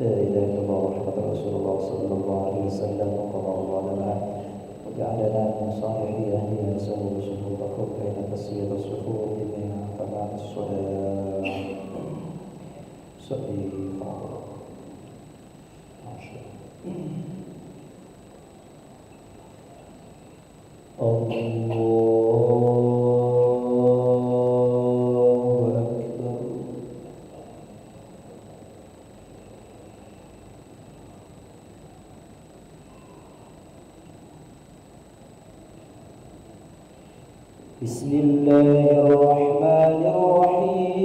لا إله إلا الله محمد رسول الله صلى الله عليه وسلم وقضى الله لنا وجعلنا من صالح أهلها سووا صفوفكم بين تسوية الصفوف بين تمام الصلاة صلي فاضل ما شاء الله بسم الله الرحمن الرحيم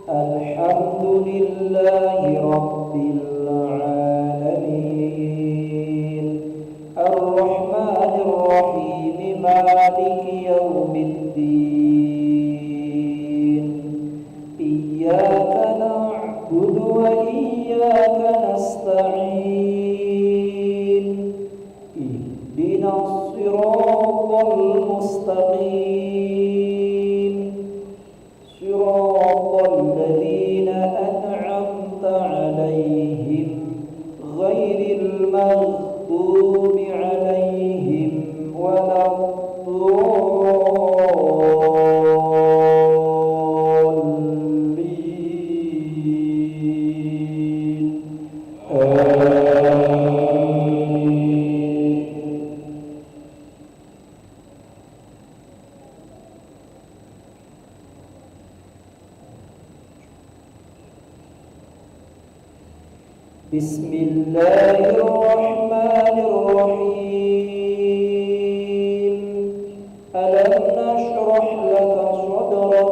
الحمد لله رب العالمين الرحمن الرحيم مالك يوم الدين إياك نعبد وإياك نستعين اهدنا الصراط المستقيم صراط الذين أنعمت عليهم غير المغضوب عليهم ولا الضالين بسم الله الرحمن الرحيم ألم نشرح لك صدرك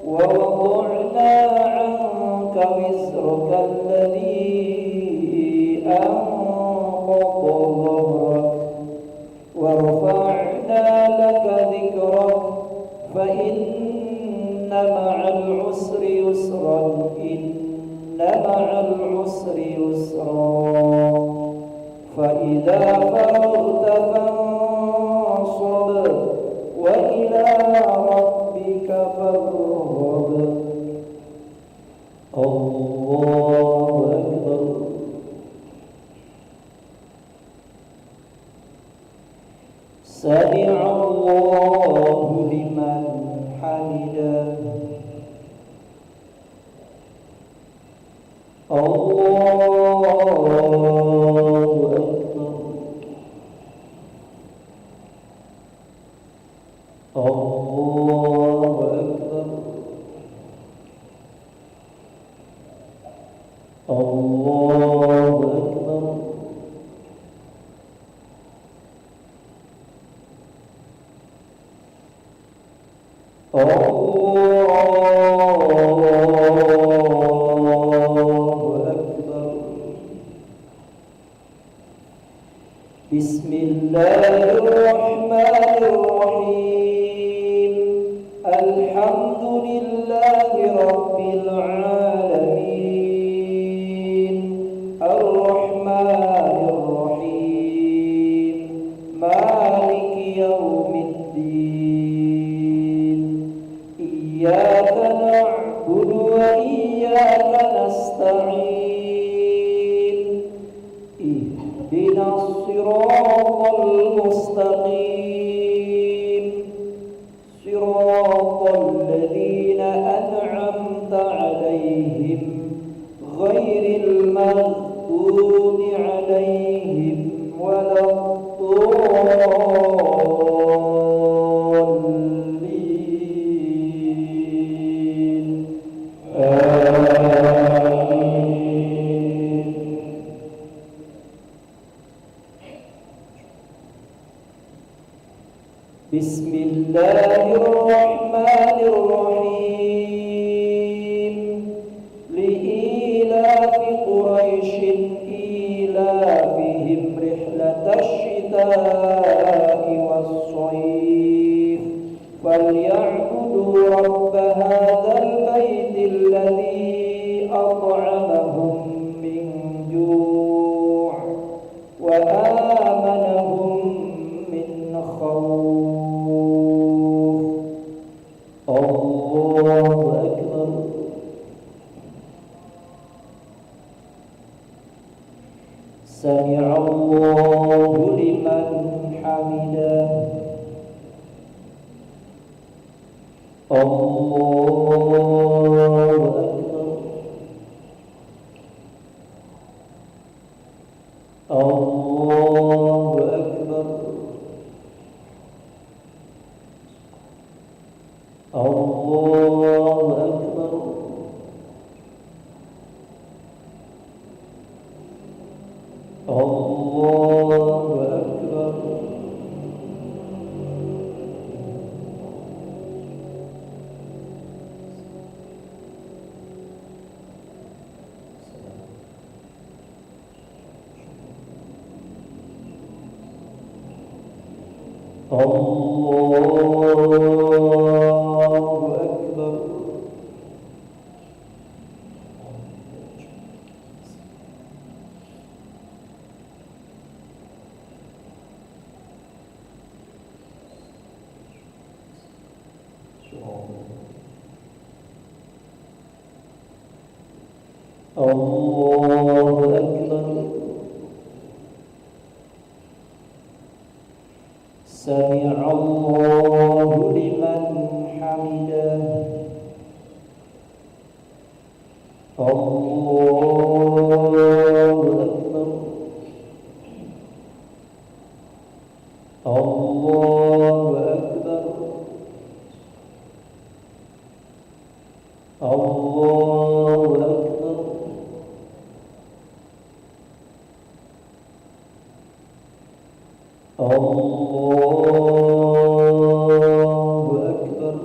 ووضعنا عنك وزرك الذي أنقض ظهرك ورفعنا لك ذكرك فإن مع العسر يسرا مع العسر يسرا فإذا فرغت فانصب وإلى ربك فارغب الله أكبر سمع الله لمن حمده الله أكبر الله أكبر الله أكبر بسم الله الرحمن الرحيم الحمد لله رب العالمين الرحمن الرحيم مالك يوم الدين إياك نعبد وإياك نستعين اهدنا الصراط المستقيم صراط الذين أنعمت عليهم غير المغضوب عليهم ولا الضالين بسم الله الرحمن الرحيم لإيلاف قريش إيلافهم رحلة الشتاء والصيف فليعبدوا رب هذا البيت الذي أطعمهم من جوع وآمنهم من خوف الله أكبر سمع الله لمن حمده الله أكبر الله أكبر الله أكبر الله أكبر الله أكبر الله أكبر سمع الله لمن حمده الله أكبر الله أكبر الله أكبر الله أكبر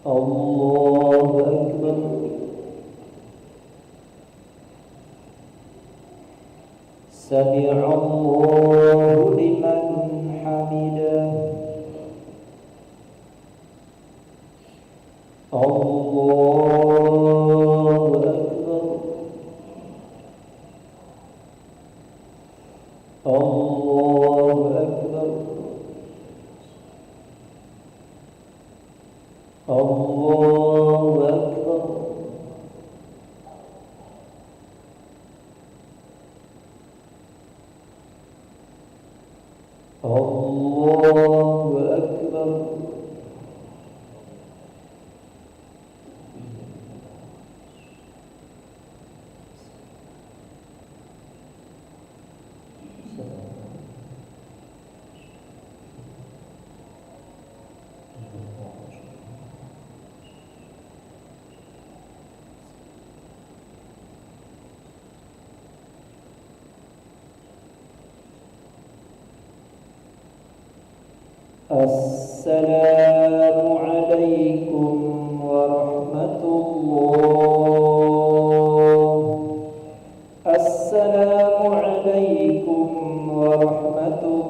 الله أكبر سمع الله لمن حمده الله أكبر الله أكبر الله أكبر الله أكبر السلام عليكم ورحمة الله. السلام عليكم ورحمة الله.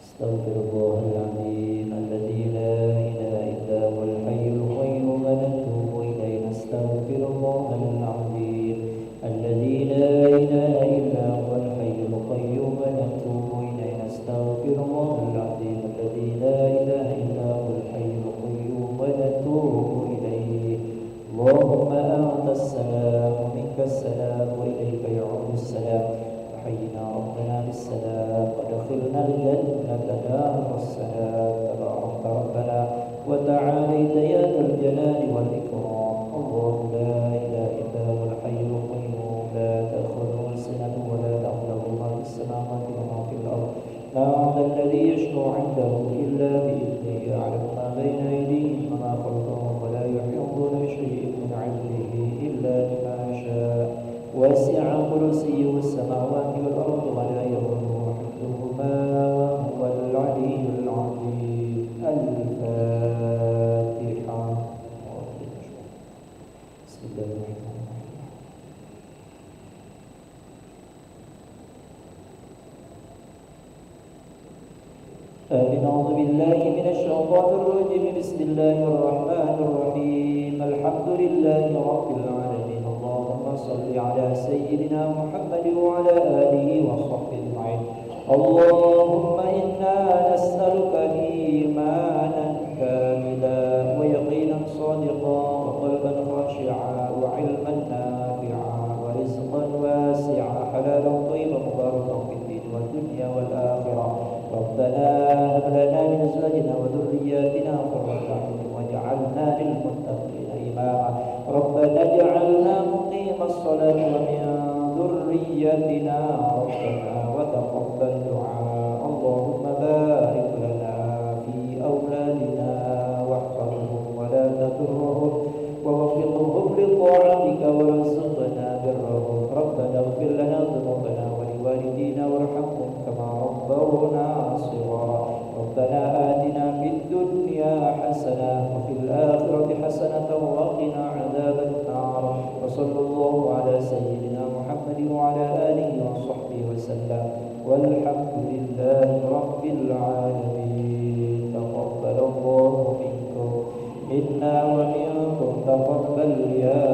استغفر الله العظيم الذي لا إله إلا هو الحي القيوم ونتوب إليه. نستغفر الله العظيم الذي لا إله إلا هو الحي القيوم ونتوب إليه. نستغفر الله العظيم الذي لا إله إلا هو الحي القيوم ونتوب إليه. اللهم أنت السلام ومنك السلام وإليك يعود السلام. وحينا ربنا بالسلام وادخلنا الجنة دار السلام. تبارك ربنا وتعاليت يا ذا الجلال والإكرام. الله لا إله إلا هو الحي القيوم لا تأخذه سنة ولا نوم له ما في السماوات وما في الأرض. من ذا الذي يشفع عنده إلا بإذنه. يعلم ما بين أيديهم وما خلفهم ولا يحيطون بشيء من علمه إلا بما شاء. وسع كرسيه السماوات والأرض ولا يؤوده حفظهما وهو العلي العظيم. الفاتحة. آمين. أعوذ بالله من الشيطان الرجيم. بسم الله الرحمن الرحيم. الحمد لله رب العالمين. اللهم صل على سيدنا محمد وعلى آله وصحبه أجمعين. اللهم إنا نسألك إيمانا كاملا ويقينا صادقا وقلبا خاشعا وعلما نافعا ورزقا واسعا حلالا طيبا مباركا في الدين والدنيا والآخرة. ربنا هب لنا من أزواجنا وذرياتنا قرة أعين واجعلنا للمتقين إماما. ربنا اجعلنا مقيم الصلاة ومن ذريتنا ربنا وتقبل دعاء. اللهم بارك لنا في أولادنا واحفظهم ولا تضرهم ووفقهم لطاعتك وارزقنا برهم. ربنا اغفر لنا ذنوبنا ولوالدينا وارحمهم كما ربونا صغارا. ربنا آتنا في الدنيا حسنة وفي الآخرة حسنة وقنا عذاب النار. وصلى الله على سيدنا محمد وعلى آله وصحبه وسلم والحمد لله رب العالمين. تقبل الله منكم منا ومنكم تقبل يا